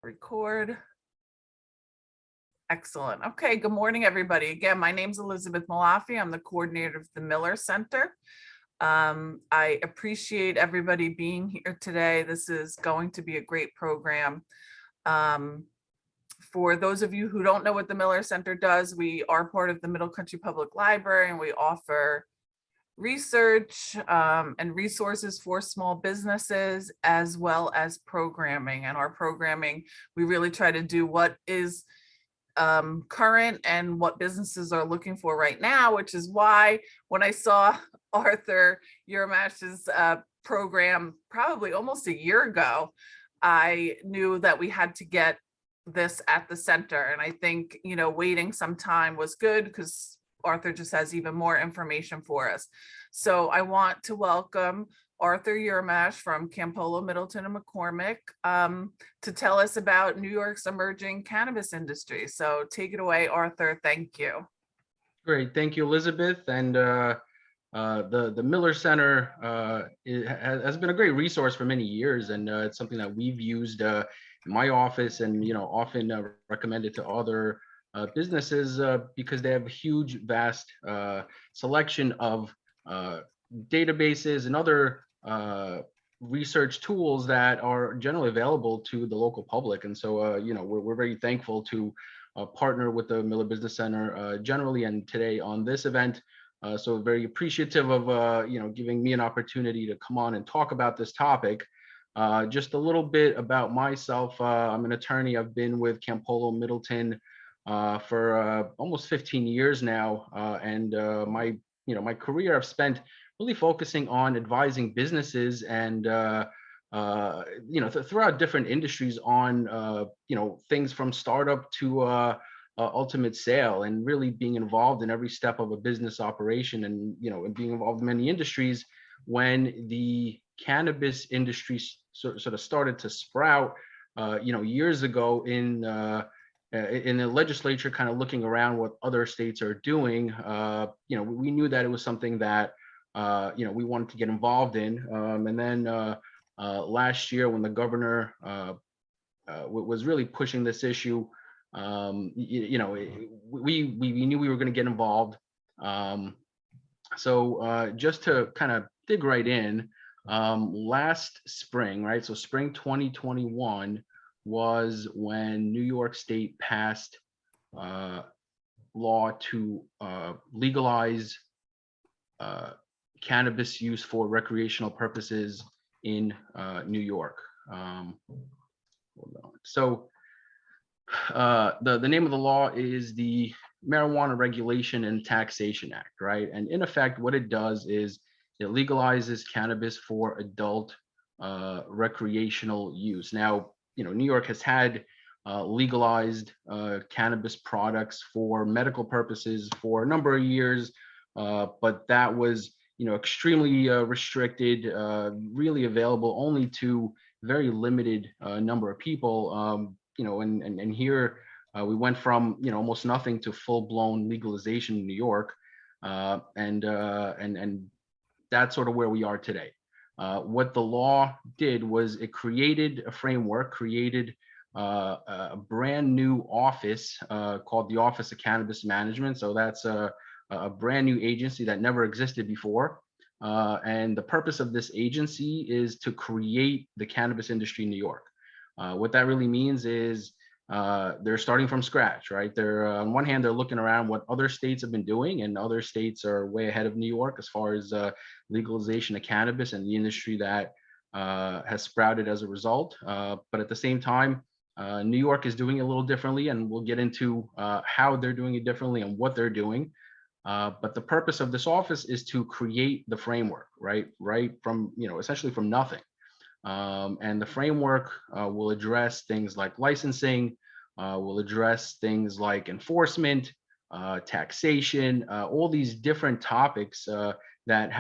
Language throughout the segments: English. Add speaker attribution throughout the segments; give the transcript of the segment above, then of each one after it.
Speaker 1: record. Excellent. Okay, good morning, everybody. Again, my name's Elizabeth Malafi. I'm the coordinator of the Miller Center. I appreciate everybody being here today. This is going to be a great program. For those of you who don't know what the Miller Center does, we are part of the Middle Country Public Library, and we offer research and resources for small businesses, as well as programming. And our programming, we really try to do what is current and what businesses are looking for right now, which is why when I saw Arthur Yermash's program probably almost a year ago, I knew that we had to get this at the center. And I think, you know, waiting some time was good because Arthur just has even more information for us. So I want to welcome Arthur Yermash from Campolo, Middleton, and McCormick to tell us about New York's emerging cannabis industry. So take it away, Arthur. Thank you.
Speaker 2: Great. Thank you, Elizabeth. And the Miller Center has been a great resource for many years. And it's something that we've used in my office and, you know, often recommended to other businesses because they have a huge, vast selection of databases and other research tools that are generally available to the local public. And so, you know, we're very thankful to partner with the Miller Business Center generally and today on this event. So very appreciative of, you know, giving me an opportunity to come on and talk about this topic. Just a little bit about myself. I'm an attorney. I've been with Campolo Middleton for almost 15 years now. And my career I've spent really focusing on advising businesses and throughout different industries on things from startup to ultimate sale, and really being involved in every step of a business operation, and and being involved in many industries. When the cannabis industry sort of started to sprout years ago in the legislature, kind of looking around what other states are doing, we knew that it was something that we wanted to get involved in. And then last year, when the governor was really pushing this issue, we knew we were going to get involved. So just to kind of dig right in, last spring, right? So spring 2021 was when New York State passed law to legalize cannabis use for recreational purposes in New York. So the name of the law is the Marijuana Regulation and Taxation Act, right? And in effect, what it does is it legalizes cannabis for adult recreational use. Now, New York has had legalized cannabis products for medical purposes for a number of years, but that was extremely restricted, really available only to very limited number of people. And here we went from almost nothing to full-blown legalization in New York, and that's sort of where we are today. What the law did was it created a framework, created a brand new office called the Office of Cannabis Management. So that's a brand new agency that never existed before. And the purpose of this agency is to create the cannabis industry in New York. What that really means is they're starting from scratch, right? They're on one hand, they're looking around what other states have been doing, and other states are way ahead of New York as far as legalization of cannabis and the industry that has sprouted as a result. But at the same time, New York is doing it a little differently, and we'll get into how they're doing it differently and what they're doing. But the purpose of this office is to create the framework, right from, essentially from nothing. And the framework will address things like licensing, will address things like enforcement, taxation, all these different topics that's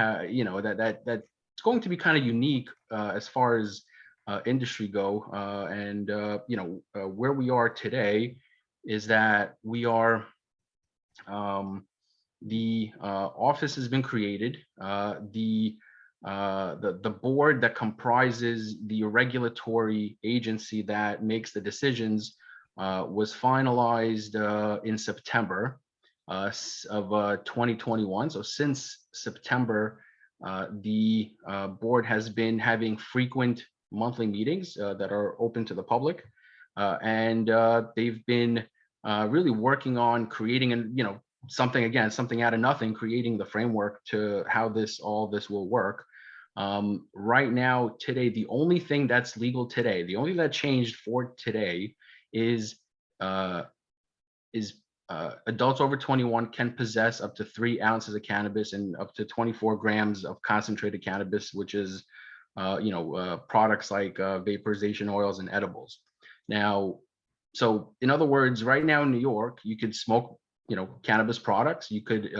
Speaker 2: going to be kind of unique as far as industry go. Where we are today is that we are the office has been created. The the board that comprises the regulatory agency that makes the decisions was finalized in September of 2021. So since September, the board has been having frequent monthly meetings that are open to the public, and they've been really working on creating something out of nothing, creating the framework to how all this will work. Right now, today, the only thing that's legal today, the only thing that changed for today is uh, adults over 21 can possess up to 3 ounces of cannabis and up to 24 grams of concentrated cannabis, which is products like vaporization oils and edibles. Now, so in other words, right now in New York, you could smoke, cannabis products. You could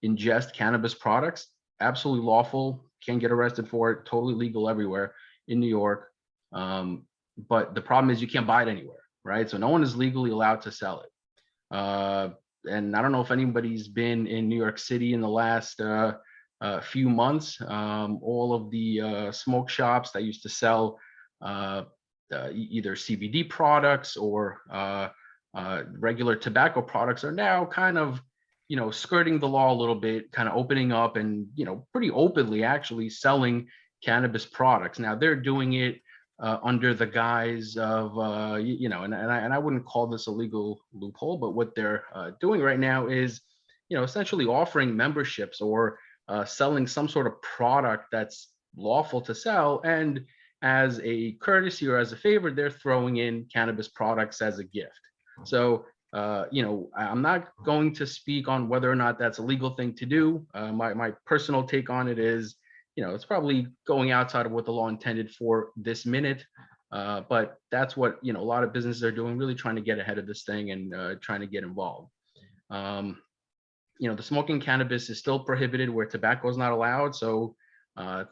Speaker 2: ingest cannabis products, absolutely lawful. Can't get arrested for it. Totally legal everywhere in New York. But the problem is you can't buy it anywhere, right? So no one is legally allowed to sell it. And I don't know if anybody's been in New York City in the last few months. All of the smoke shops that used to sell either CBD products or regular tobacco products are now kind of, skirting the law a little bit, kind of opening up and, pretty openly actually selling cannabis products. Now they're doing it under the guise of, and I wouldn't call this a legal loophole, but what they're doing right now is, essentially offering memberships or selling some sort of product that's lawful to sell. And as a courtesy or as a favor, they're throwing in cannabis products as a gift. So, I'm not going to speak on whether or not that's a legal thing to do. My personal take on it is, it's probably going outside of what the law intended for this minute. But that's what, a lot of businesses are doing, really trying to get ahead of this thing and trying to get involved. The smoking cannabis is still prohibited where tobacco is not allowed. So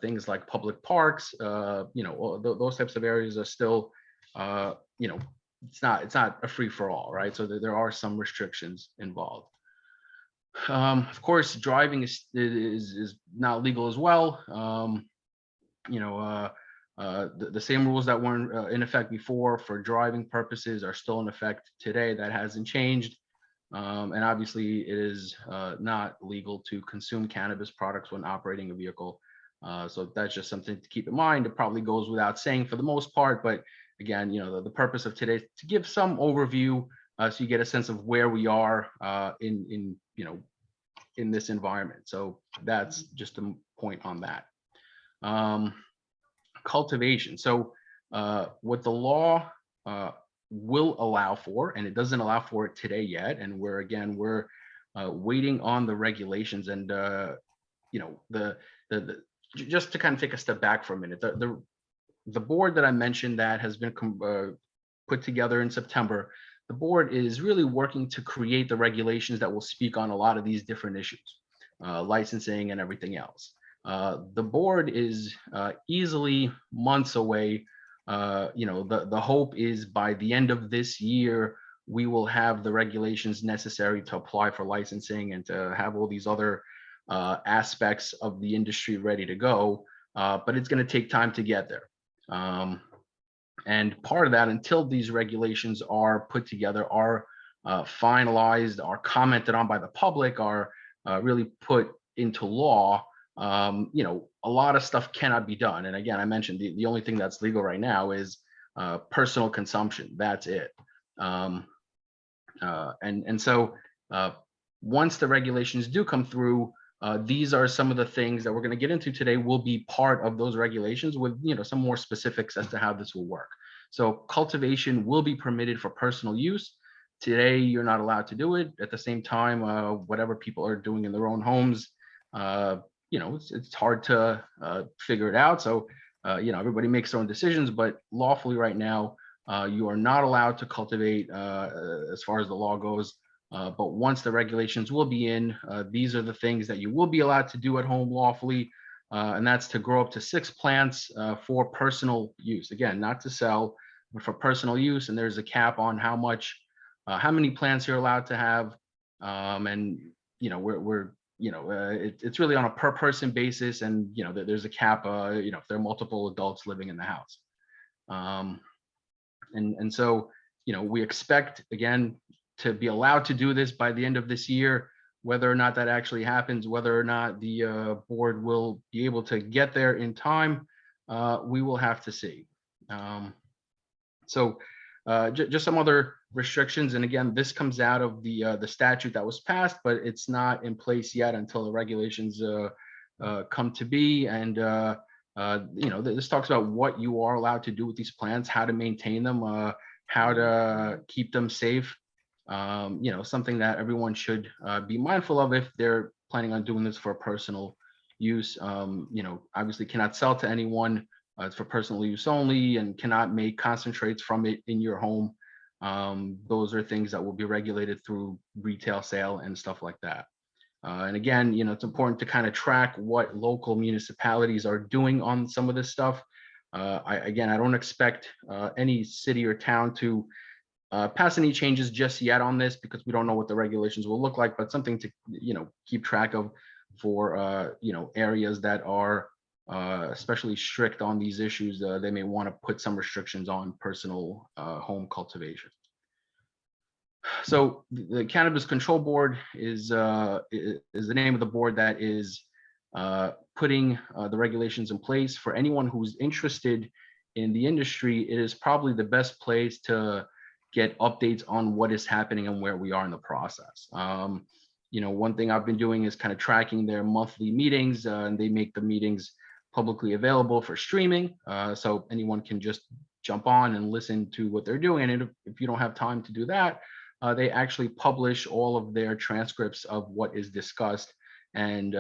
Speaker 2: things like public parks, those types of areas are still, it's not a free for all, right? So there are some restrictions involved. Of course, driving is not legal as well. The same rules that weren't in effect before for driving purposes are still in effect today. That hasn't changed. And obviously, it is not legal to consume cannabis products when operating a vehicle. So that's just something to keep in mind. It probably goes without saying for the most part, but again, the purpose of today is to give some overview so you get a sense of where we are in this environment. So that's just a point on that. Cultivation. So what the law will allow for, and it doesn't allow for it today yet, and we're waiting on the regulations and just to kind of take a step back for a minute, the board that I mentioned that has been put together in September, the board is really working to create the regulations that will speak on a lot of these different issues, licensing and everything else. The board is easily months away. The hope is by the end of this year, we will have the regulations necessary to apply for licensing and to have all these other aspects of the industry ready to go. But it's going to take time to get there. And part of that, until these regulations are put together, are finalized, are commented on by the public, are really put into law, a lot of stuff cannot be done. And again, I mentioned the only thing that's legal right now is personal consumption. That's it. So once the regulations do come through, these are some of the things that we're going to get into today will be part of those regulations with, some more specifics as to how this will work. So cultivation will be permitted for personal use. Today, you're not allowed to do it. At the same time, whatever people are doing in their own homes, it's hard to figure it out. So, everybody makes their own decisions, but lawfully right now, you are not allowed to cultivate as far as the law goes. But once the regulations will be in, these are the things that you will be allowed to do at home lawfully. And that's to grow up to 6 plants for personal use. Again, not to sell, but for personal use. And there's a cap on how many plants you're allowed to have. And, we're it's really on a per person basis, and there's a cap. If there are multiple adults living in the house, um, and so we expect again to be allowed to do this by the end of this year. Whether or not that actually happens, whether or not the board will be able to get there in time, we will have to see. So just some other restrictions, and again, this comes out of the statute that was passed, but it's not in place yet until the regulations come to be. And this talks about what you are allowed to do with these plants, how to maintain them, how to keep them safe. Something that everyone should be mindful of if they're planning on doing this for personal use. Obviously cannot sell to anyone. It's for personal use only, and cannot make concentrates from it in your home. Those are things that will be regulated through retail sale and stuff like that. And again, it's important to kind of track what local municipalities are doing on some of this stuff. I don't expect any city or town to pass any changes just yet on this, because we don't know what the regulations will look like, but something to keep track of for areas that are especially strict on these issues. They may want to put some restrictions on personal home cultivation. So the Cannabis Control Board is the name of the board that is putting the regulations in place. For anyone who's interested in the industry, it is probably the best place to get updates on what is happening and where we are in the process. One thing I've been doing is kind of tracking their monthly meetings, and they make the meetings publicly available for streaming. So anyone can just jump on and listen to what they're doing. And if you don't have time to do that, they actually publish all of their transcripts of what is discussed. And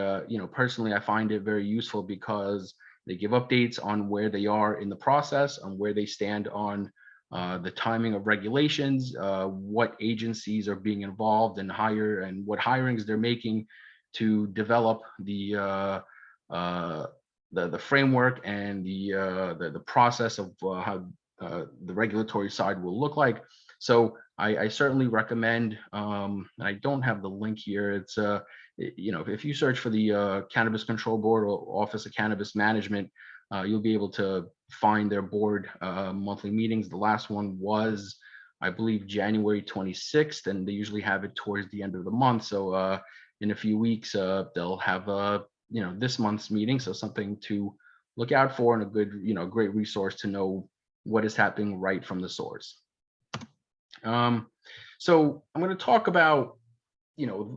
Speaker 2: personally, I find it very useful because they give updates on where they are in the process, on where they stand on the timing of regulations, what agencies are being involved and what hirings they're making to develop the framework and the process of how the regulatory side will look like. So I certainly recommend. I don't have the link here. It's if you search for the Cannabis Control Board or Office of Cannabis Management, you'll be able to find their board monthly meetings. The last one was, I believe, January 26th, and they usually have it towards the end of the month. So in a few weeks, they'll have this month's meeting. So something to look out for, and a good, great resource to know what is happening right from the source. So I'm going to talk about,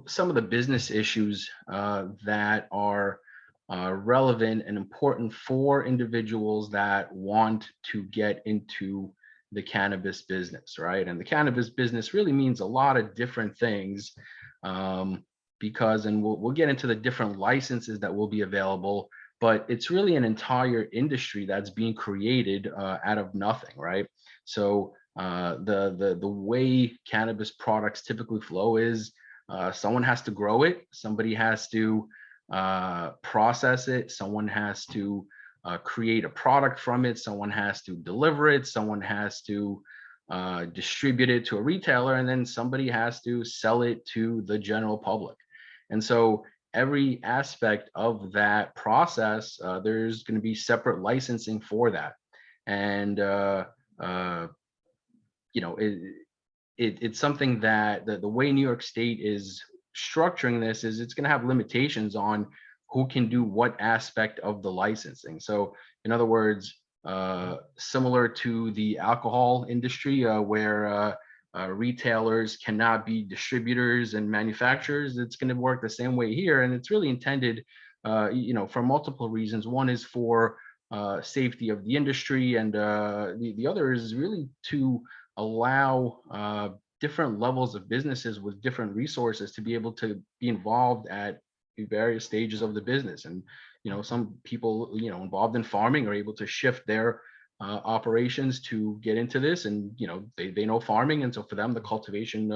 Speaker 2: some of the business issues that are relevant and important for individuals that want to get into the cannabis business, right? And the cannabis business really means a lot of different things, because, and we'll get into the different licenses that will be available, but it's really an entire industry that's being created out of nothing, right? So the way cannabis products typically flow is someone has to grow it, somebody has to process it, someone has to create a product from it, someone has to deliver it, someone has to distribute it to a retailer, and then somebody has to sell it to the general public. And so every aspect of that process, there's going to be separate licensing for that. And it's something that the way New York State is structuring this is it's going to have limitations on who can do what aspect of the licensing. So in other words, similar to the alcohol industry, where retailers cannot be distributors and manufacturers, it's going to work the same way here. And it's really intended, for multiple reasons. One is for safety of the industry, and the other is really to allow different levels of businesses with different resources to be able to be involved at various stages of the business. And some people involved in farming are able to shift their operations to get into this, and they know farming, and so for them the cultivation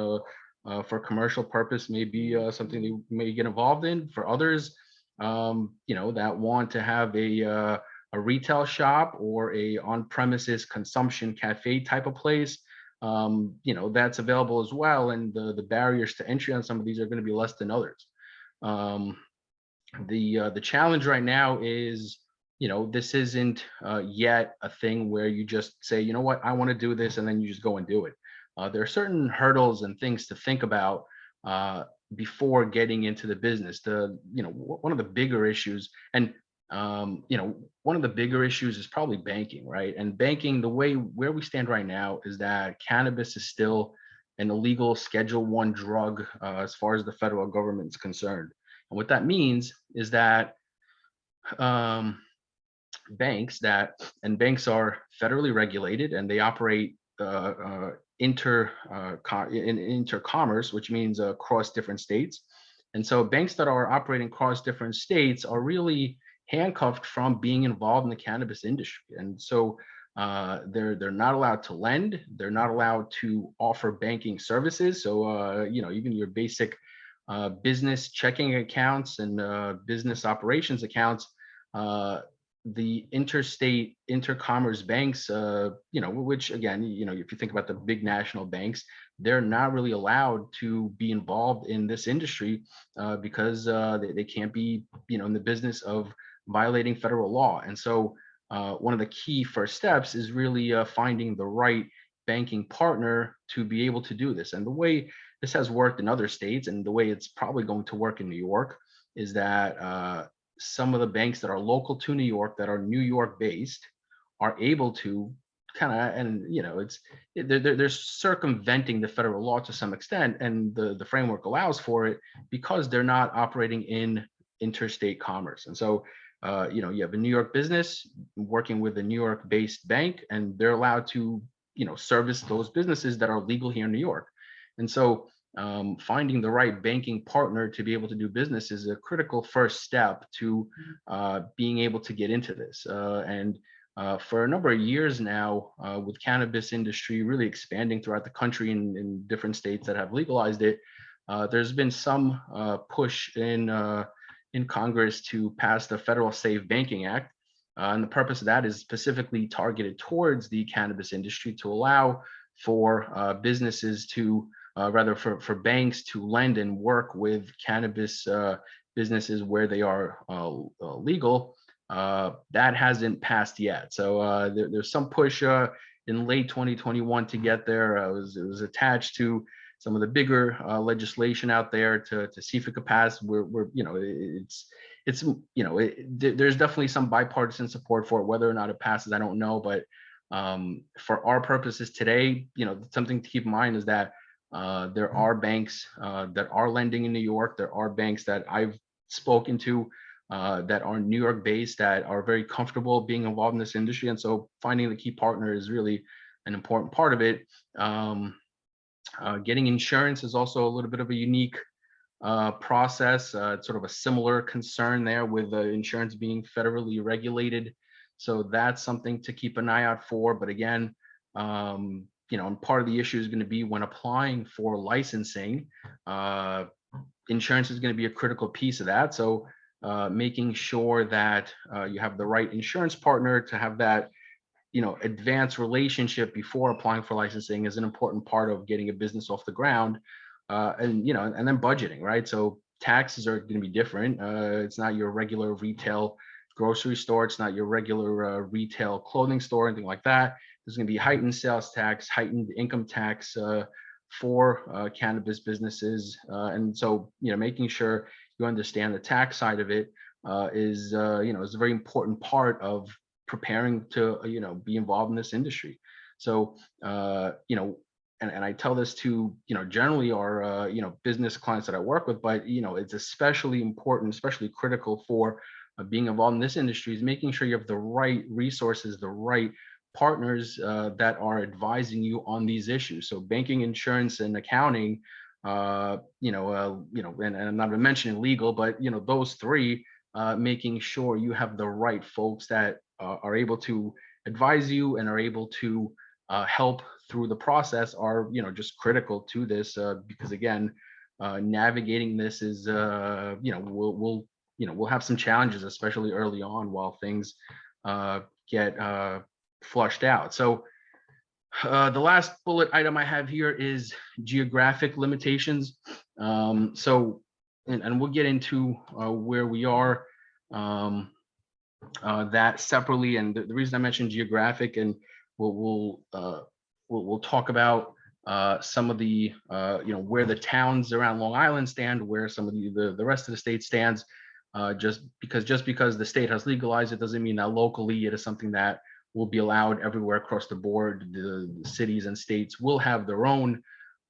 Speaker 2: for commercial purpose may be something they may get involved in. For others, that want to have a retail shop or a on-premises consumption cafe type of place, that's available as well. And the barriers to entry on some of these are going to be less than others. The challenge right now is, this isn't yet a thing where you just say, you know what, I want to do this, and then you just go and do it. There are certain hurdles and things to think about uh, before getting into the business. One of the bigger issues, and one of the bigger issues is probably banking, right? And banking, the way where we stand right now is that cannabis is still an illegal Schedule One drug as far as the federal government is concerned. And what that means is that um, banks are federally regulated, and they operate in intercommerce, which means across different states. And so banks that are operating across different states are really handcuffed from being involved in the cannabis industry. And so they're not allowed to lend. They're not allowed to offer banking services. So even your basic business checking accounts and business operations accounts, uh, the interstate intercommerce banks, which again, if you think about the big national banks, they're not really allowed to be involved in this industry because they can't be, in the business of violating federal law. And so one of the key first steps is really finding the right banking partner to be able to do this. And the way this has worked in other states, and the way it's probably going to work in New York, is that some of the banks that are local to New York, that are New York based, are able to kind of, and they're circumventing the federal law to some extent, and the framework allows for it because they're not operating in interstate commerce. And so you have a New York business working with a New York based bank, and they're allowed to service those businesses that are legal here in New York. And so finding the right banking partner to be able to do business is a critical first step to being able to get into this. And for a number of years now, with cannabis industry really expanding throughout the country in different states that have legalized it, there's been some push in Congress to pass the Federal Safe Banking Act. And the purpose of that is specifically targeted towards the cannabis industry to allow for businesses to rather for banks to lend and work with cannabis businesses where they are legal. That hasn't passed yet. So there's some push in late 2021 to get there. It was attached to some of the bigger legislation out there to see if it could pass. There's definitely some bipartisan support for it. Whether or not it passes, I don't know. But for our purposes today, something to keep in mind is that there are banks that are lending in New York. There are banks that I've spoken to that are New York based, that are very comfortable being involved in this industry. And so finding the key partner is really an important part of it. Getting insurance is also a little bit of a unique process. It's sort of a similar concern there with insurance being federally regulated. So that's something to keep an eye out for. But again, and part of the issue is going to be when applying for licensing, insurance is going to be a critical piece of that. So making sure that you have the right insurance partner to have that advanced relationship before applying for licensing is an important part of getting a business off the ground. And then budgeting, right? So taxes are going to be different. It's not your regular retail grocery store. It's not your regular retail clothing store, anything like that. There's going to be heightened sales tax, heightened income tax for cannabis businesses. And so, making sure you understand the tax side of it is a very important part of preparing to, be involved in this industry. So, and I tell this to, generally our, business clients that I work with, but, it's especially important, especially critical for being involved in this industry, is making sure you have the right resources, the right partners that are advising you on these issues. So banking, insurance, and accounting, and I'm not even mentioning legal, but, those three, making sure you have the right folks that are able to advise you and are able to help through the process are, just critical to this because again, navigating this is, we'll have some challenges, especially early on while things get flushed out. So the last bullet item I have here is geographic limitations. So and we'll get into where we are um, that separately. And the reason I mentioned geographic, and we'll we'll we'll talk about some of the where the towns around Long Island stand, where some of the rest of the state stands. Just because the state has legalized it doesn't mean that locally it is something that will be allowed everywhere across the board. The cities and states will have their own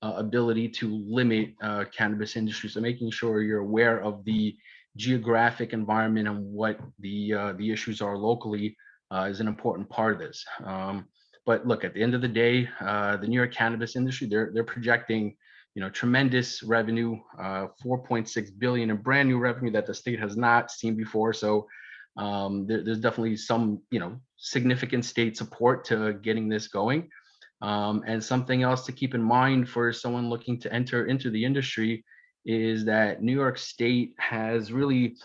Speaker 2: ability to limit cannabis industry. So making sure you're aware of the geographic environment and what the issues are locally is an important part of this. But look, at the end of the day, the New York cannabis industry, they're projecting, tremendous revenue, 4.6 billion in brand new revenue that the state has not seen before. So there's definitely some, significant state support to getting this going. And something else to keep in mind for someone looking to enter into the industry is that New York State has really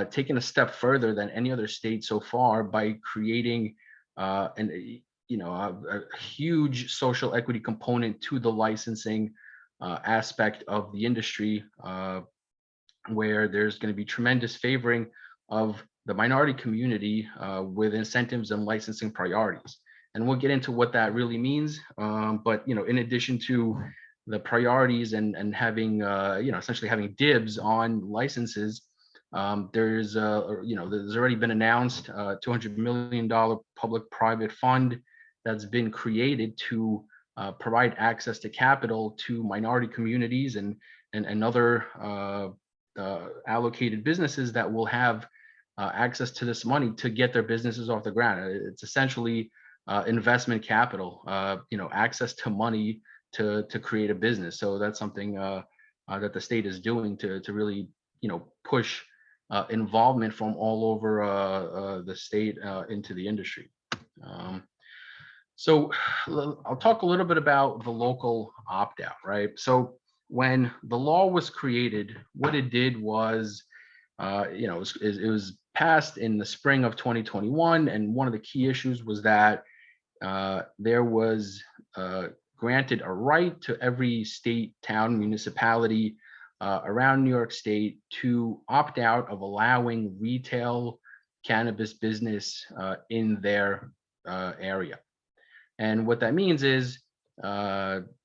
Speaker 2: taken a step further than any other state so far by creating a huge social equity component to the licensing aspect of the industry, where there's going to be tremendous favoring of the minority community with incentives and licensing priorities. And we'll get into what that really means. But in addition to the priorities and having essentially having dibs on licenses, there's already been announced $200 million public-private fund that's been created to provide access to capital to minority communities and other allocated businesses that will have access to this money to get their businesses off the ground. It's essentially investment capital, access to money to create a business. So that's something that the state is doing to really, push involvement from all over the state into the industry. So I'll talk a little bit about the local opt-out, right? So when the law was created, what it did was, it was passed in the spring of 2021, and one of the key issues was that there was granted a right to every state, town, municipality around New York State to opt out of allowing retail cannabis business in their area. And what that means is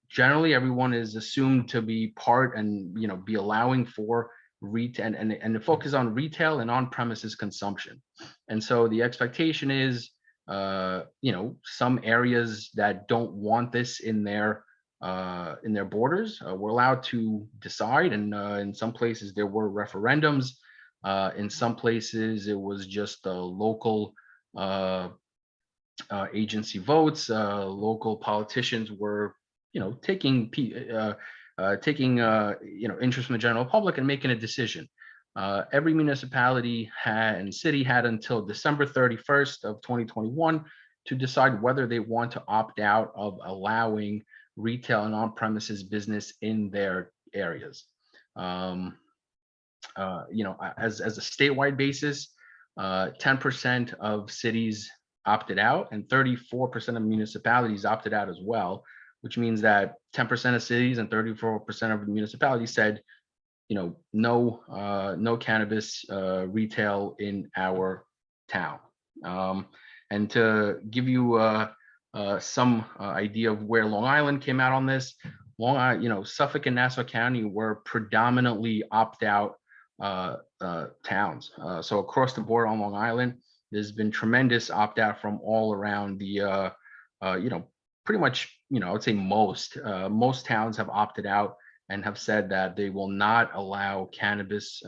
Speaker 2: generally everyone is assumed to be part and be allowing for retail and the focus on retail and on-premises consumption. And so the expectation is some areas that don't want this in their borders were allowed to decide, and in some places there were referendums. In some places it was just local agency votes. Local politicians were taking interest in the general public and making a decision. Every municipality and city had until December 31st of 2021 to decide whether they want to opt out of allowing retail and on-premises business in their areas. As a statewide basis, 10% of cities opted out and 34% of municipalities opted out as well, which means that 10% of cities and 34% of municipalities said, no cannabis retail in our town. And to give you some idea of where Long Island came out on this, Suffolk and Nassau County were predominantly opt-out towns. So across the board on Long Island, there's been tremendous opt-out from all around the, pretty much, I would say most towns have opted out and have said that they will not allow cannabis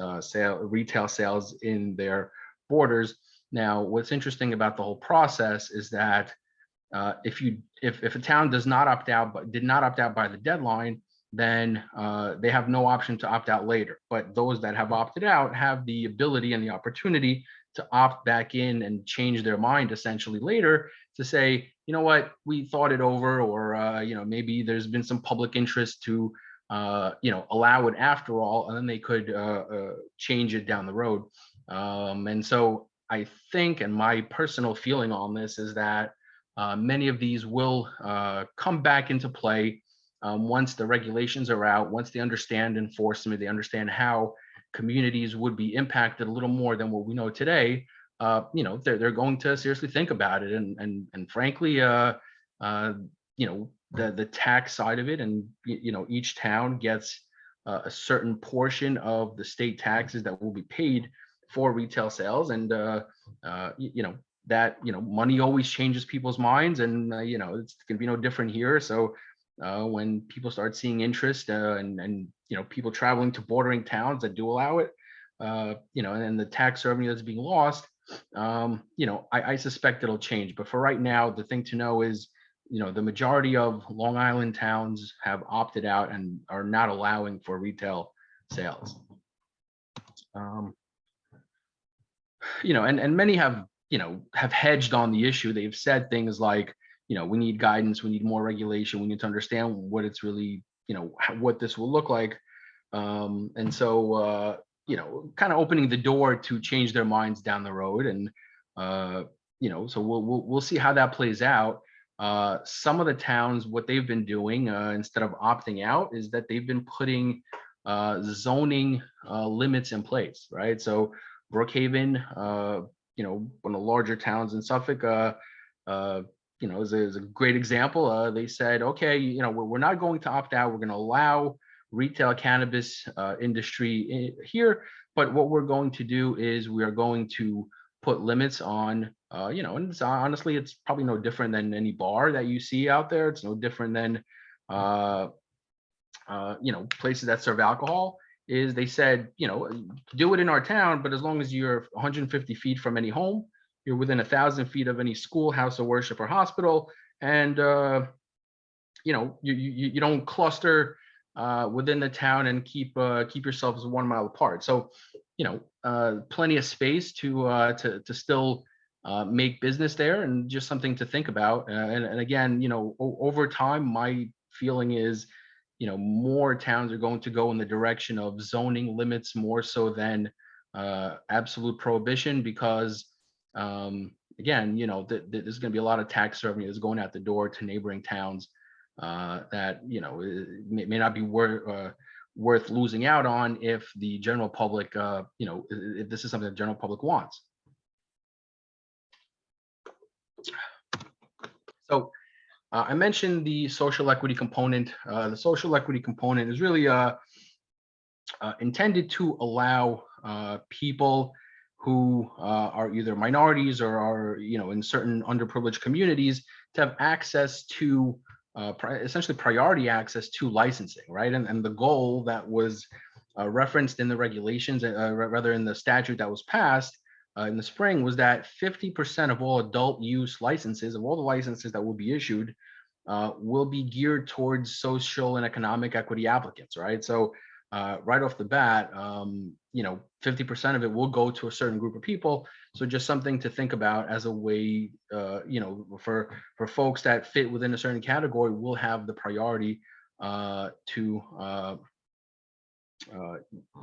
Speaker 2: retail sales in their borders. Now, what's interesting about the whole process is that if a town does not opt out, but did not opt out by the deadline, then they have no option to opt out later. But those that have opted out have the ability and the opportunity to opt back in and change their mind essentially later to say, you know what, we thought it over, or maybe there's been some public interest to allow it after all, and then they could change it down the road. And so I think, and my personal feeling on this is that many of these will come back into play once the regulations are out, once they understand enforcement, they understand how communities would be impacted a little more than what we know today. They're going to seriously think about it, and frankly, uh, the tax side of it, and each town gets a certain portion of the state taxes that will be paid for retail sales, and that money always changes people's minds, and it's going to be no different here. So when people start seeing interest, and people traveling to bordering towns that do allow it, and the tax revenue that's being lost, I suspect it'll change. But for right now, the thing to know is, the majority of Long Island towns have opted out and are not allowing for retail sales. And many have hedged on the issue. They've said things like, we need guidance, we need more regulation, we need to understand what it's really, what this will look like. And so, kind of opening the door to change their minds down the road. And, so we'll see how that plays out. Some of the towns, what they've been doing, instead of opting out, is that they've been putting zoning limits in place, right? So Brookhaven, one of the larger towns in Suffolk, is a great example. They said, okay, we're not going to opt out. We're going to allow retail cannabis industry here, but what we're going to do is we are going to put limits on, and honestly, it's probably no different than any bar that you see out there. It's no different than, places that serve alcohol. Is they said, do it in our town, but as long as you're 150 feet from any home, you're within 1,000 feet of any school, house of worship, or hospital, and you don't cluster within the town and keep yourselves 1 mile apart. So, plenty of space to still make business there, and just something to think about. And again, over time, my feeling is, more towns are going to go in the direction of zoning limits more so than absolute prohibition, because again, there's going to be a lot of tax revenue that's going out the door to neighboring towns that may not be worth losing out on if the general public, if this is something the general public wants. So I mentioned the social equity component. The social equity component is really intended to allow people who are either minorities or are, in certain underprivileged communities, to have access to essentially priority access to licensing, right? And the goal that was referenced in the regulations, rather in the statute that was passed in the spring, was that 50% of all adult use licenses, of all the licenses that will be issued, will be geared towards social and economic equity applicants, right? So right off the bat, 50% of it will go to a certain group of people. So just something to think about as a way, for folks that fit within a certain category, will have the priority to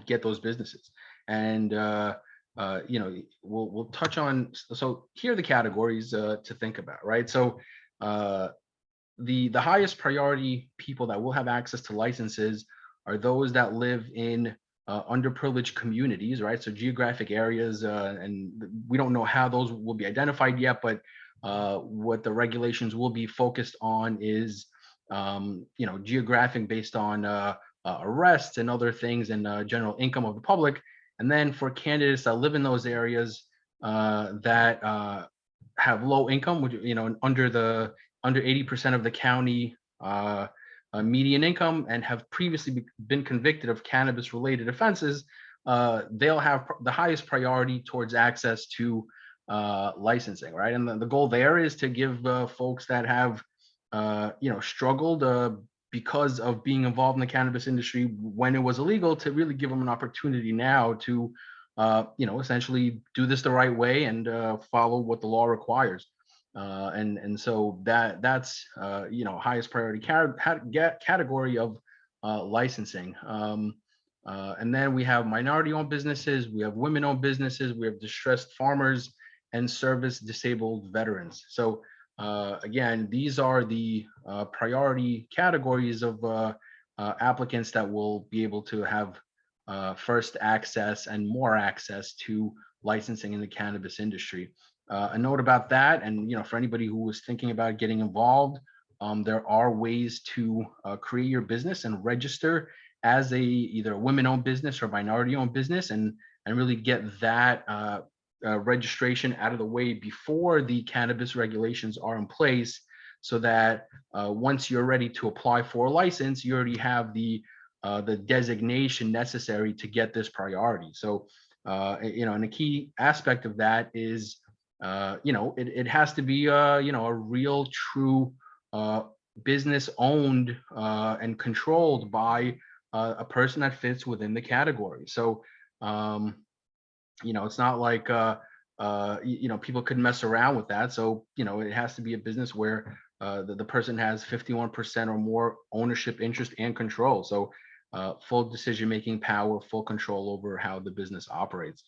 Speaker 2: get those businesses. And we'll touch on. So here are the categories to think about, right? So the highest priority people that will have access to licenses are those that live in underprivileged communities, right? So geographic areas, and we don't know how those will be identified yet, but what the regulations will be focused on is, geographic, based on arrests and other things, and general income of the public. And then for candidates that live in those areas that have low income, which, under 80% of the county median income, and have previously been convicted of cannabis related offenses, they'll have the highest priority towards access to licensing, right? And the goal there is to give folks that have struggled because of being involved in the cannabis industry when it was illegal, to really give them an opportunity now to essentially do this the right way and follow what the law requires. And so that's highest priority category of licensing. And then we have minority-owned businesses, we have women-owned businesses, we have distressed farmers, and service disabled veterans. So again, these are the priority categories of applicants that will be able to have first access and more access to licensing in the cannabis industry. A note about that, and for anybody who was thinking about getting involved, there are ways to create your business and register as either a women-owned business or minority-owned business, and really get that registration out of the way before the cannabis regulations are in place, so that once you're ready to apply for a license, you already have the designation necessary to get this priority. So, and a key aspect of that is, it has to be, a real, true business owned and controlled by a person that fits within the category. So, it's not like people could mess around with that. So it has to be a business where the person has 51% or more ownership, interest, and control. So full decision-making power, full control over how the business operates.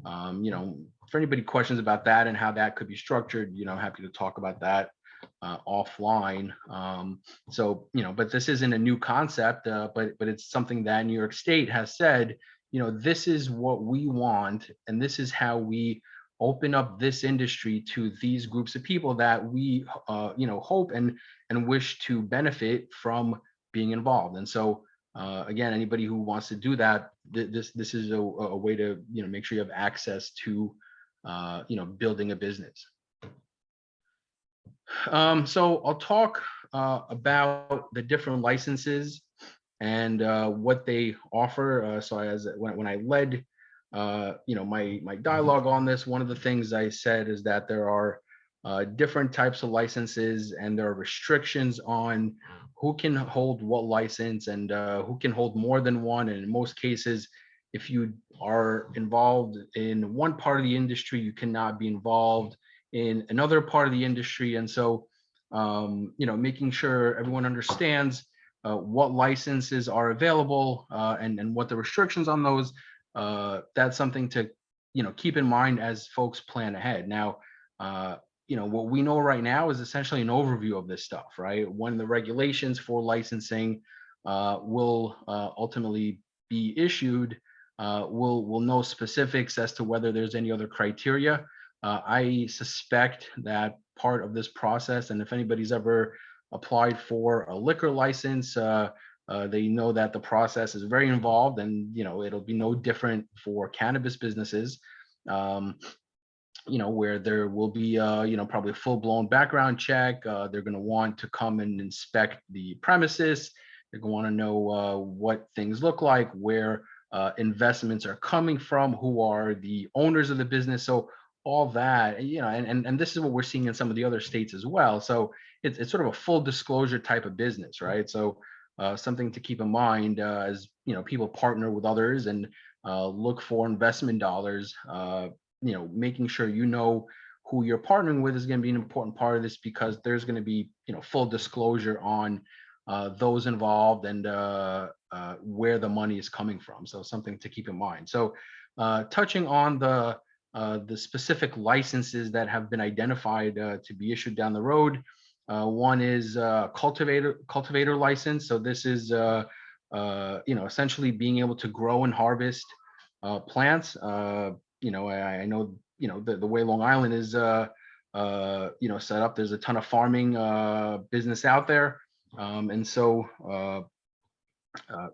Speaker 2: For anybody questions about that and how that could be structured, happy to talk about that offline. But this isn't a new concept, but it's something that New York State has said, this is what we want, and this is how we open up this industry to these groups of people that we, hope and wish to benefit from being involved. And so, again, anybody who wants to do that, this is a way to, make sure you have access to, building a business. So I'll talk about the different licenses and what they offer. So when I led, my dialogue on this, one of the things I said is that there are different types of licenses, and there are restrictions on who can hold what license and who can hold more than one. And in most cases, if you are involved in one part of the industry, you cannot be involved in another part of the industry. And so, making sure everyone understands what licenses are available and what the restrictions on those, that's something to, keep in mind as folks plan ahead. Now, what we know right now is essentially an overview of this stuff, right? When the regulations for licensing will ultimately be issued, we'll know specifics as to whether there's any other criteria. I suspect that part of this process, and if anybody's ever applied for a liquor license, they know that the process is very involved, and it'll be no different for cannabis businesses, where there will be probably a full-blown background check. They're going to want to come and inspect the premises. They're going to want to know what things look like, where investments are coming from, who are the owners of the business. So all that, and this is what we're seeing in some of the other states as well. So it's sort of a full disclosure type of business, right? So something to keep in mind as people partner with others and look for investment dollars. Making sure who you're partnering with is going to be an important part of this, because there's going to be full disclosure on those involved and where the money is coming from. So something to keep in mind. So touching on the specific licenses that have been identified to be issued down the road. One is cultivator license. So this is essentially being able to grow and harvest plants. I know the way Long Island is set up. There's a ton of farming business out there, and so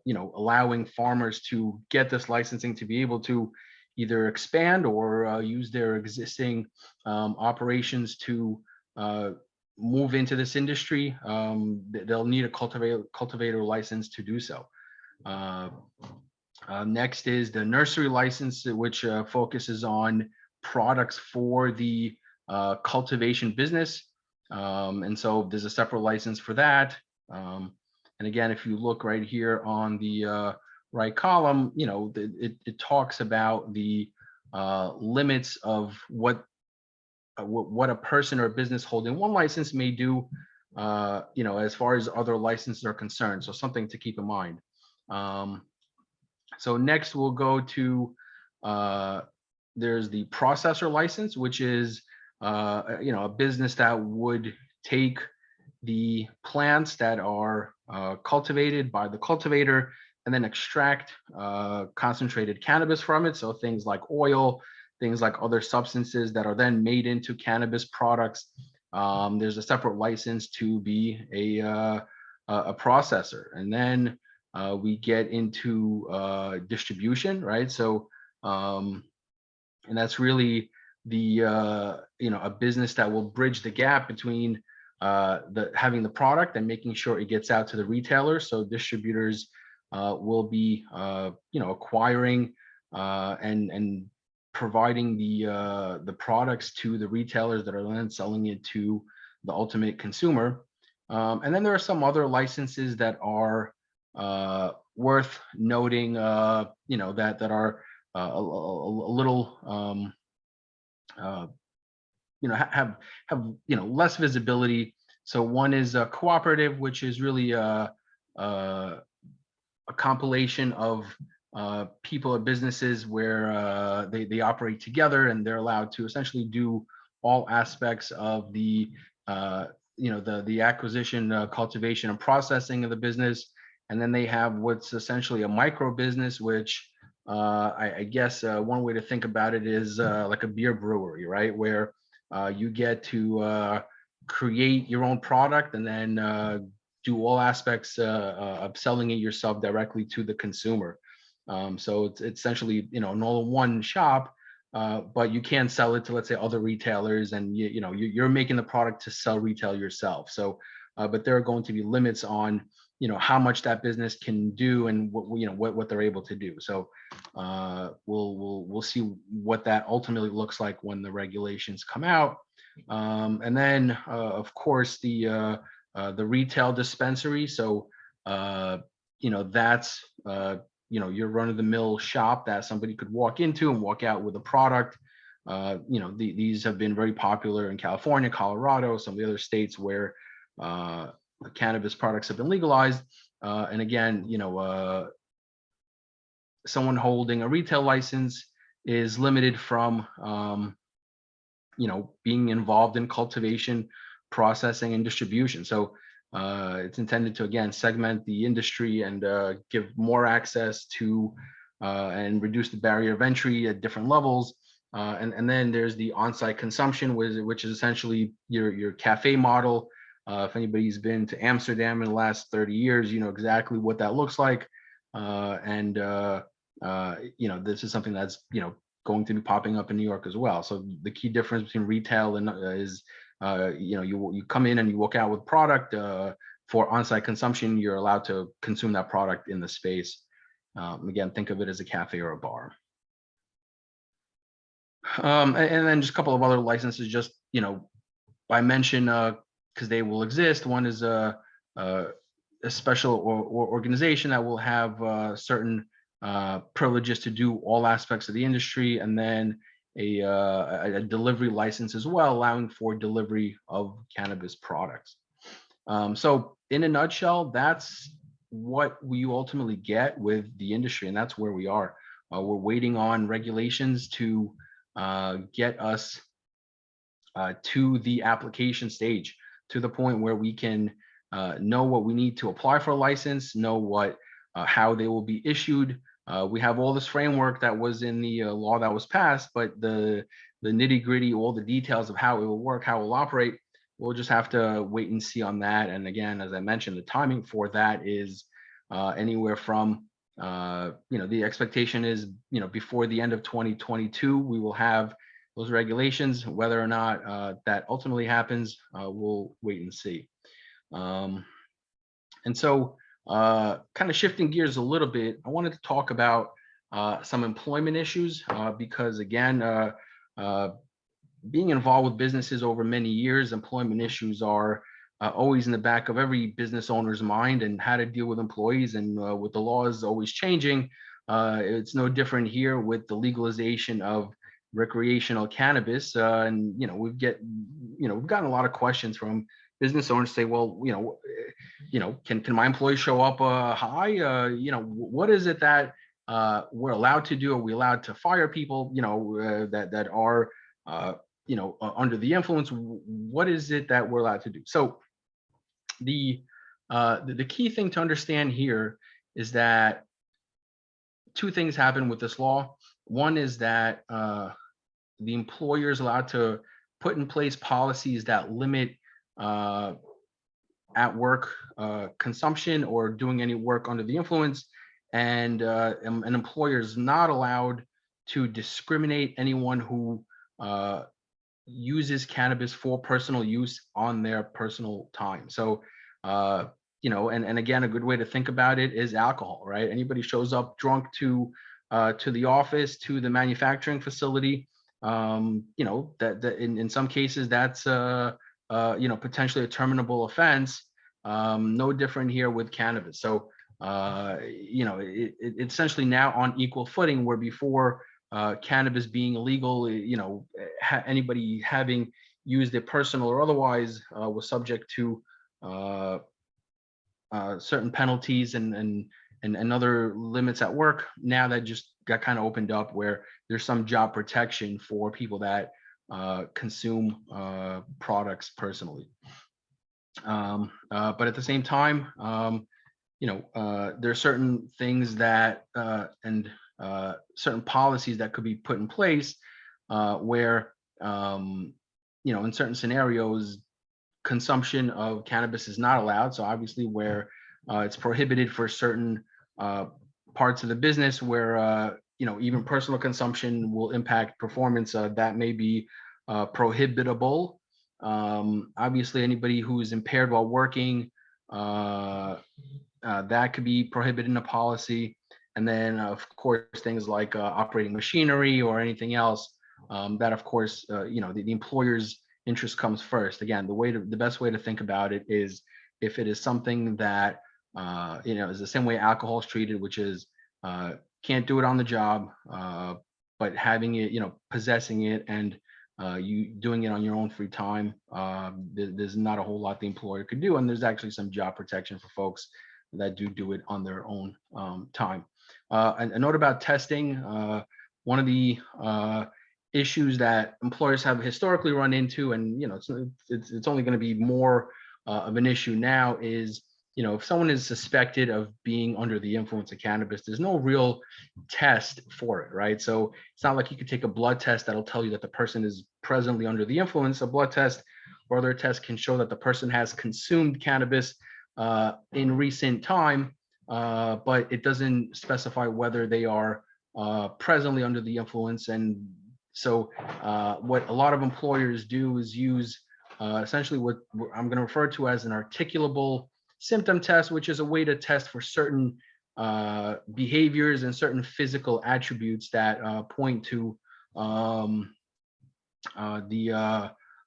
Speaker 2: allowing farmers to get this licensing to be able to either expand or use their existing operations to move into this industry. They'll need a cultivator license to do so. Next is the nursery license, which focuses on products for the cultivation business. And so there's a separate license for that. And again, if you look right here on the right column, it talks about the limits of what a person or a business holding one license may do, as far as other licenses are concerned. So something to keep in mind. So next we'll go to, there's the processor license, which is, a business that would take the plants that are cultivated by the cultivator and then extract concentrated cannabis from it. So things like oil, things like other substances that are then made into cannabis products. There's a separate license to be a processor. And then we get into distribution, right? So, and that's really the a business that will bridge the gap between the having the product and making sure it gets out to the retailer. So distributors will be acquiring and providing the products to the retailers that are then selling it to the ultimate consumer. And then there are some other licenses that are worth noting, that are a little less visibility. So one is a Cooperative, which is really a compilation of people or businesses where they operate together and they're allowed to essentially do all aspects of the the acquisition, cultivation, and processing of the business. And then they have what's essentially a micro business, which I guess one way to think about it is like a beer brewery, right? Where you get to create your own product and then do all aspects of selling it yourself directly to the consumer. So it's essentially, an all-in-one shop, but you can sell it to, let's say, other retailers, and you're making the product to sell retail yourself. So, but there are going to be limits on how much that business can do and what they're able to do. So we'll see what that ultimately looks like when the regulations come out. And then of course the retail dispensary. So that's your run-of-the-mill shop that somebody could walk into and walk out with a product. These have been very popular in California, Colorado, some of the other states where cannabis products have been legalized. And again, someone holding a retail license is limited from, being involved in cultivation, processing, and distribution. So it's intended to, again, segment the industry and give more access to and reduce the barrier of entry at different levels. And then there's the on-site consumption, which is essentially your cafe model. If anybody's been to Amsterdam in the last 30 years, you know exactly what that looks like. This is something that's, going to be popping up in New York as well. So the key difference between retail and is, you come in and you walk out with product. For on-site consumption, you're allowed to consume that product in the space. Again, think of it as a cafe or a bar. And then just a couple of other licenses, just, by mention, because they will exist. One is a special or organization that will have certain privileges to do all aspects of the industry, and then a delivery license as well, allowing for delivery of cannabis products. So in a nutshell, that's what we ultimately get with the industry, and that's where we are. We're waiting on regulations to get us to the application stage, to the point where we can know what we need to apply for a license, know what how they will be issued. We have all this framework that was in the law that was passed, but the nitty gritty, all the details of how it will work, how it will operate, we'll just have to wait and see on that. And again, as I mentioned, the timing for that is anywhere from, the expectation is, before the end of 2022, we will have those regulations. Whether or not that ultimately happens, we'll wait and see. And so kind of shifting gears a little bit, I wanted to talk about some employment issues because, again, being involved with businesses over many years, employment issues are always in the back of every business owner's mind, and how to deal with employees. And with the laws always changing, it's no different here with the legalization of recreational cannabis. And we've gotten a lot of questions from business owners say, well, can my employees show up high? What is it that we're allowed to do? Are we allowed to fire people, that are under the influence, what is it that we're allowed to do? So the key thing to understand here is that two things happen with this law. One is that the employer is allowed to put in place policies that limit at work consumption or doing any work under the influence, and an employer is not allowed to discriminate anyone who uses cannabis for personal use on their personal time. So, and again, a good way to think about it is alcohol, right? Anybody shows up drunk to the office, to the manufacturing facility, that in some cases that's potentially a terminable offense. No different here with cannabis. So, it's essentially now on equal footing, where before cannabis being illegal, anybody having used it personal or otherwise was subject to certain penalties and other limits at work. Now that just got kind of opened up, where there's some job protection for people that consume products personally. But at the same time, there are certain things that and certain policies that could be put in place where, in certain scenarios, consumption of cannabis is not allowed. So obviously, where it's prohibited for certain parts of the business, where even personal consumption will impact performance, that may be prohibitable. Obviously, anybody who is impaired while working, that could be prohibited in a policy. And then, of course, things like operating machinery or anything else, that, of course, the employer's interest comes first. Again, the best way to think about it is, if it is something that is the same way alcohol is treated, which is can't do it on the job, but having it, possessing it, and you doing it on your own free time, there's not a whole lot the employer could do, and there's actually some job protection for folks that do it on their own time. And a note about testing: one of the issues that employers have historically run into, and it's only going to be more of an issue now, is if someone is suspected of being under the influence of cannabis, there's no real test for it, right? So it's not like you could take a blood test that'll tell you that the person is presently under the influence. A blood test or other tests can show that the person has consumed cannabis in recent time, but it doesn't specify whether they are presently under the influence. And so what a lot of employers do is use essentially what I'm going to refer to as an articulable symptom test, which is a way to test for certain behaviors and certain physical attributes that point to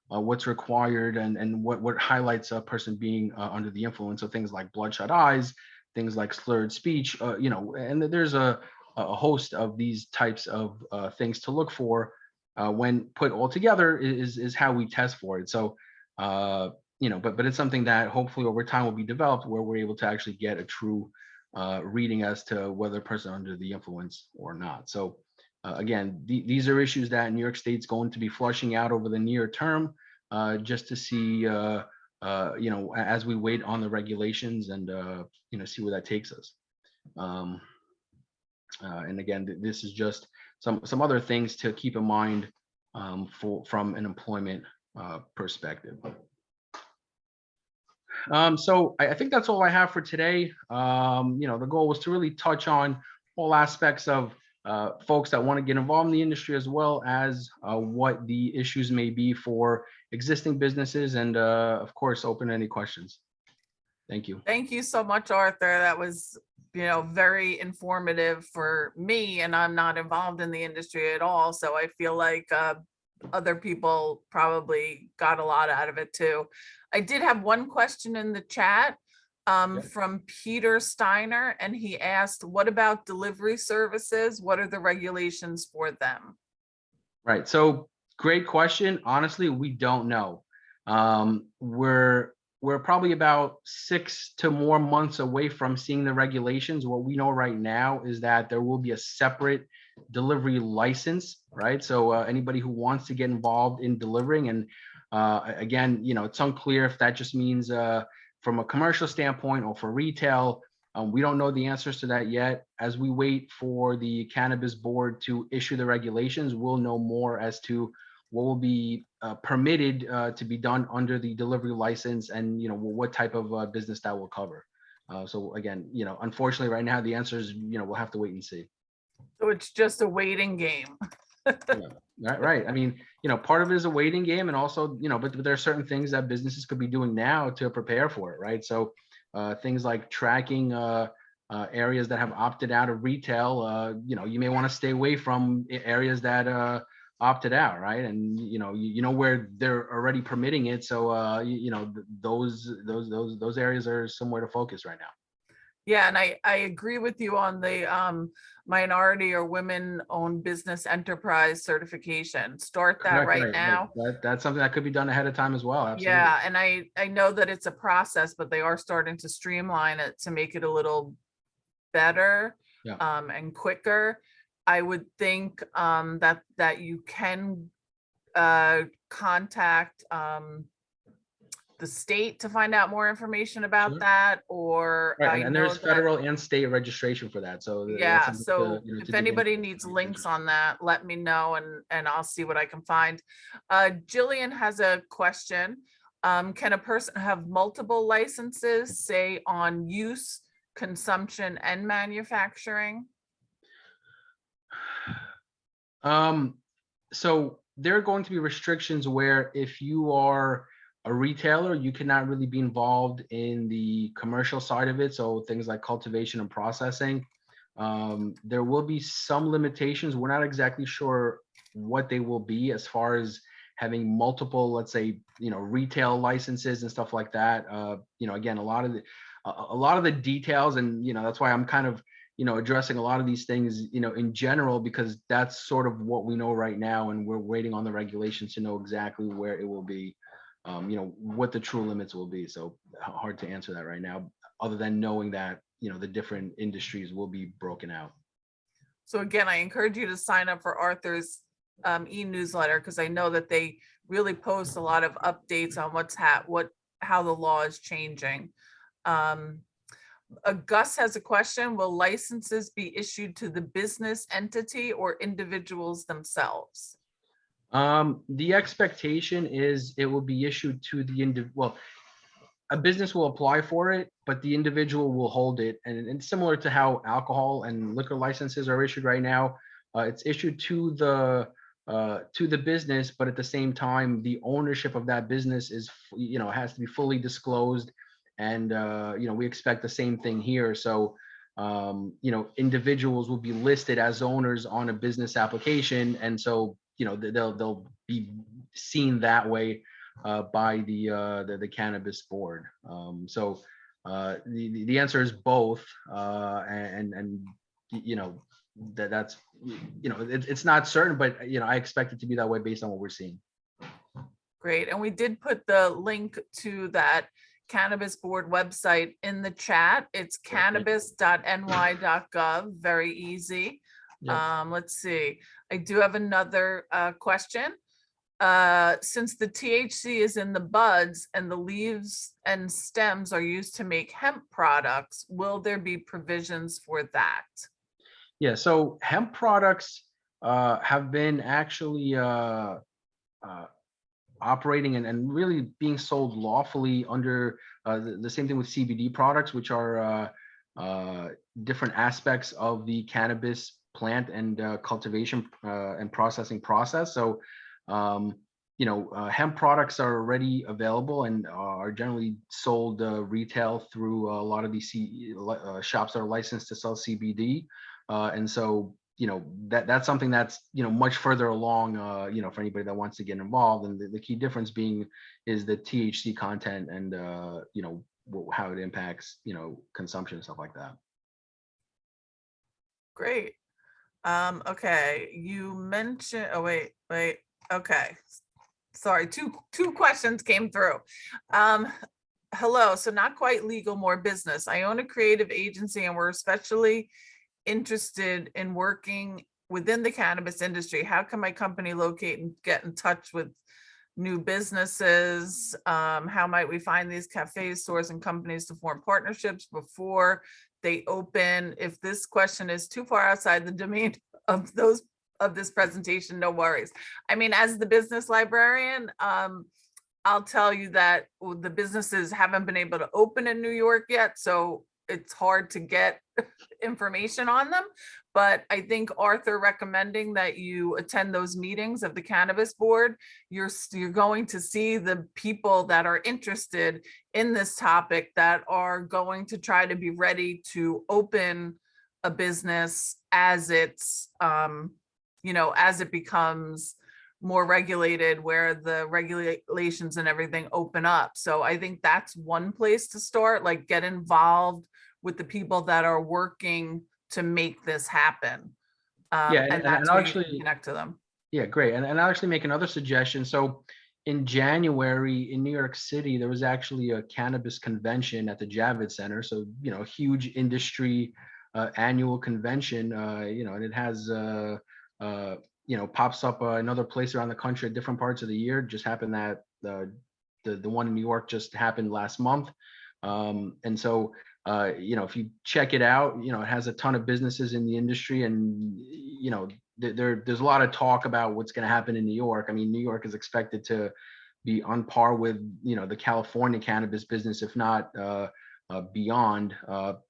Speaker 2: what's required and what highlights a person being under the influence. So things like bloodshot eyes, things like slurred speech, and there's a host of these types of things to look for. When put all together is how we test for it. So but it's something that hopefully over time will be developed, where we're able to actually get a true reading as to whether a person under the influence or not. So again, these are issues that New York State's going to be flushing out over the near term, just to see as we wait on the regulations and see where that takes us. And again, this is just some other things to keep in mind from an employment perspective. So I think that's all I have for today. The goal was to really touch on all aspects of folks that want to get involved in the industry, as well as what the issues may be for existing businesses, and of course, open any questions. Thank you.
Speaker 1: Thank you so much, Arthur. That was, very informative for me, and I'm not involved in the industry at all. So I feel like other people probably got a lot out of it too. I did have one question in the chat from Peter Steiner, and he asked, what about delivery services? What are the regulations for them?
Speaker 2: Right. So great question. Honestly, we don't know. We're probably about 6 to more months away from seeing the regulations. What we know right now is that there will be a separate delivery license, right? So anybody who wants to get involved in delivering, and again, it's unclear if that just means from a commercial standpoint or for retail. We don't know the answers to that yet. As we wait for the cannabis board to issue the regulations, we'll know more as to what will be permitted to be done under the delivery license, and what type of business that will cover. So again, unfortunately, right now the answer is we'll have to wait and see.
Speaker 1: So it's just a waiting game.
Speaker 2: Yeah, right. I mean, part of it is a waiting game, and also, but there are certain things that businesses could be doing now to prepare for it, right? So things like tracking areas that have opted out of retail. You may want to stay away from areas that opted out, right? And you know where they're already permitting it, so those areas are somewhere to focus right now.
Speaker 1: Yeah, and I agree with you on the minority or women-owned business enterprise certification. Start that
Speaker 2: Correct,
Speaker 1: right
Speaker 2: right.
Speaker 1: now.
Speaker 2: That's something that could be done ahead of time as well. Absolutely.
Speaker 1: Yeah, and I know that it's a process, but they are starting to streamline it to make it a little better
Speaker 2: Yeah.
Speaker 1: and quicker. I would think that you can contact the state to find out more information about
Speaker 2: Sure.
Speaker 1: that, or
Speaker 2: Right,
Speaker 1: I
Speaker 2: and
Speaker 1: know
Speaker 2: there's
Speaker 1: that,
Speaker 2: federal and state registration for that. So that's
Speaker 1: yeah,
Speaker 2: something
Speaker 1: so
Speaker 2: to
Speaker 1: if
Speaker 2: dig into.
Speaker 1: anybody needs links on that, let me know, and I'll see what I can find. Jillian has a question. Can a person have multiple licenses, say on use, consumption, and manufacturing?
Speaker 2: So there are going to be restrictions where if you are a retailer, you cannot really be involved in the commercial side of it. So things like cultivation and processing. There will be some limitations. We're not exactly sure what they will be as far as having multiple, let's say, retail licenses and stuff like that. Again, a lot of the details, and that's why I'm kind of addressing a lot of these things, in general, because that's sort of what we know right now, and we're waiting on the regulations to know exactly where it will be, what the true limits will be. So hard to answer that right now, other than knowing that, the different industries will be broken out.
Speaker 1: So again, I encourage you to sign up for Arthur's e-newsletter, because I know that they really post a lot of updates on how the law is changing. Gus has a question. Will licenses be issued to the business entity or individuals themselves?
Speaker 2: The expectation is it will be issued to the a business will apply for it, but the individual will hold it. And similar to how alcohol and liquor licenses are issued right now, it's issued to the business, but at the same time, the ownership of that business has to be fully disclosed. And we expect the same thing here. So individuals will be listed as owners on a business application, and so they'll be seen that way by the cannabis board. So the answer is both, and that's it's not certain, but I expect it to be that way based on what we're seeing.
Speaker 1: Great, and we did put the link to that cannabis board website in the chat. It's cannabis.ny.gov. Very easy.
Speaker 2: Yep.
Speaker 1: Let's see. I do have another question. Since the THC is in the buds and the leaves and stems are used to make hemp products, will there be provisions for that?
Speaker 2: Yeah, so hemp products have been actually operating and really being sold lawfully under the same thing with CBD products, which are different aspects of the cannabis plant and cultivation and processing process. So, hemp products are already available and are generally sold retail through a lot of these shops that are licensed to sell CBD. And so, that's something that's much further along, for anybody that wants to get involved. And the key difference being is the THC content and how it impacts consumption and stuff like that.
Speaker 1: Great. Okay, you mentioned, oh wait, okay, sorry, two questions came through. Hello, so not quite legal, more business. I own a creative agency and we're especially interested in working within the cannabis industry. How can my company locate and get in touch with new businesses? How might we find these cafes, stores, and companies to form partnerships before they open? If this question is too far outside the domain of this presentation, no worries. I mean, as the business librarian, I'll tell you that the businesses haven't been able to open in New York yet, so it's hard to get information on them. But I think Arthur recommending that you attend those meetings of the cannabis board, you're going to see the people that are interested in this topic that are going to try to be ready to open a business as it's, as it becomes more regulated, where the regulations and everything open up. So I think that's one place to start, like get involved with the people that are working to make this happen.
Speaker 2: Yeah,
Speaker 1: And
Speaker 2: and
Speaker 1: that's
Speaker 2: I'll
Speaker 1: where you can
Speaker 2: actually,
Speaker 1: connect to them.
Speaker 2: yeah, great. And I'll actually make another suggestion. So in January in New York City, there was actually a cannabis convention at the Javits Center. So, huge industry annual convention, and it has, pops up another place around the country at different parts of the year. Just happened that the one in New York just happened last month. And so, if you check it out, it has a ton of businesses in the industry, and there's a lot of talk about what's going to happen in New York. I mean, New York is expected to be on par with the California cannabis business, if not beyond.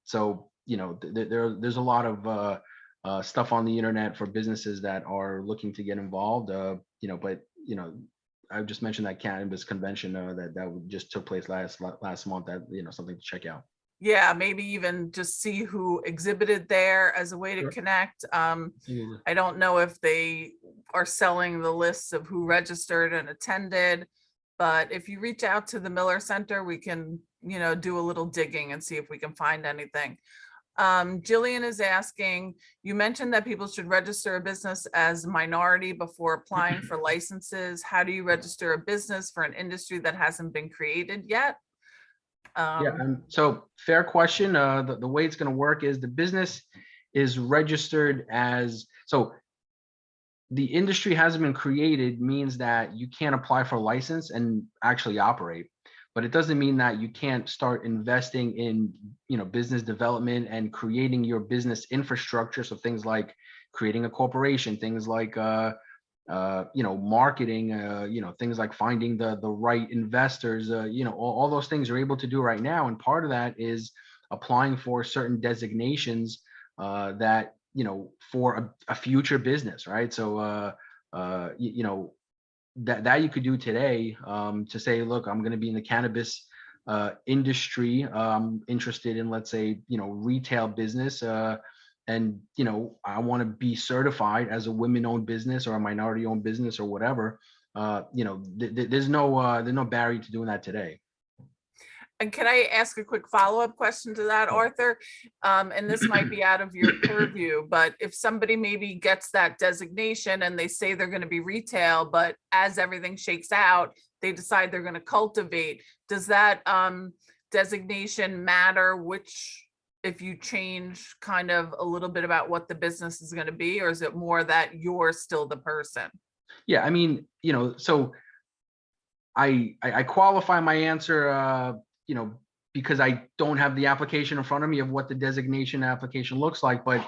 Speaker 2: So there's a lot of stuff on the internet for businesses that are looking to get involved. But I just mentioned that cannabis convention that just took place last month. That something to check out.
Speaker 1: Yeah, maybe even just see who exhibited there as a way to
Speaker 2: Sure.
Speaker 1: connect.
Speaker 2: Absolutely.
Speaker 1: I don't know if they are selling the lists of who registered and attended, but if you reach out to the Miller Center, we can, do a little digging and see if we can find anything. Jillian is asking, you mentioned that people should register a business as minority before applying for licenses. How do you register a business for an industry that hasn't been created yet?
Speaker 2: Yeah, so fair question. The way it's going to work is the business is registered as, so the industry hasn't been created means that you can't apply for a license and actually operate. But it doesn't mean that you can't start investing in, business development and creating your business infrastructure. So things like creating a corporation, things like, marketing, things like finding the right investors, all those things you're able to do right now. And part of that is applying for certain designations that, for a future business, right? So, that you could do today, to say, look, I'm going to be in the cannabis industry, interested in, let's say, retail business, and I want to be certified as a women-owned business or a minority-owned business or whatever. There's no barrier to doing that today.
Speaker 1: And can I ask a quick follow-up question to that, Arthur? And this might be out of your purview, but if somebody maybe gets that designation and they say they're going to be retail, but as everything shakes out, they decide they're going to cultivate, does that designation matter if you change kind of a little bit about what the business is going to be, or is it more that you're still the person?
Speaker 2: Yeah, I mean, so I qualify my answer, because I don't have the application in front of me of what the designation application looks like. But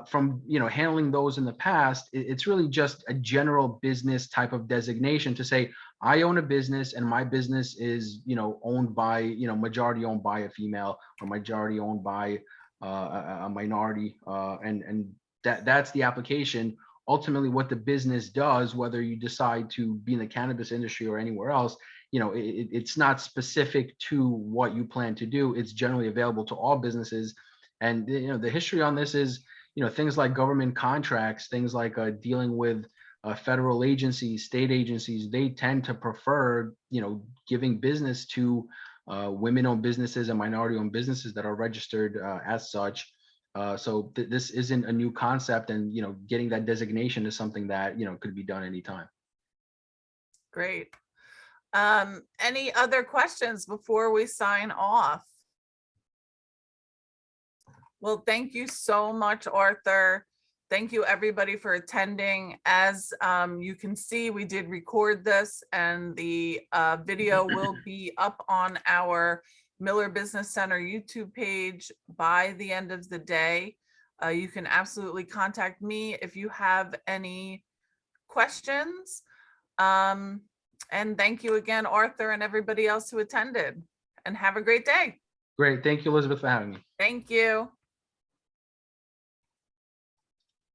Speaker 2: from handling those in the past, it's really just a general business type of designation to say I own a business and my business is owned by majority owned by a female or majority owned by a minority, and that's the application. Ultimately, what the business does, whether you decide to be in the cannabis industry or anywhere else, it's not specific to what you plan to do. It's generally available to all businesses. And the history on this is things like government contracts, things like dealing with federal agencies, state agencies. They tend to prefer giving business to women-owned businesses and minority-owned businesses that are registered as such. So this isn't a new concept, and getting that designation is something that could be done anytime.
Speaker 1: Great. Any other questions before we sign off? Well, thank you so much, Arthur. Thank you, everybody, for attending. As you can see, we did record this, and the video will be up on our Miller Business Center YouTube page by the end of the day. You can absolutely contact me if you have any questions. And thank you again, Arthur, and everybody else who attended. And have a great day.
Speaker 2: Great. Thank you, Elizabeth, for having me.
Speaker 1: Thank you.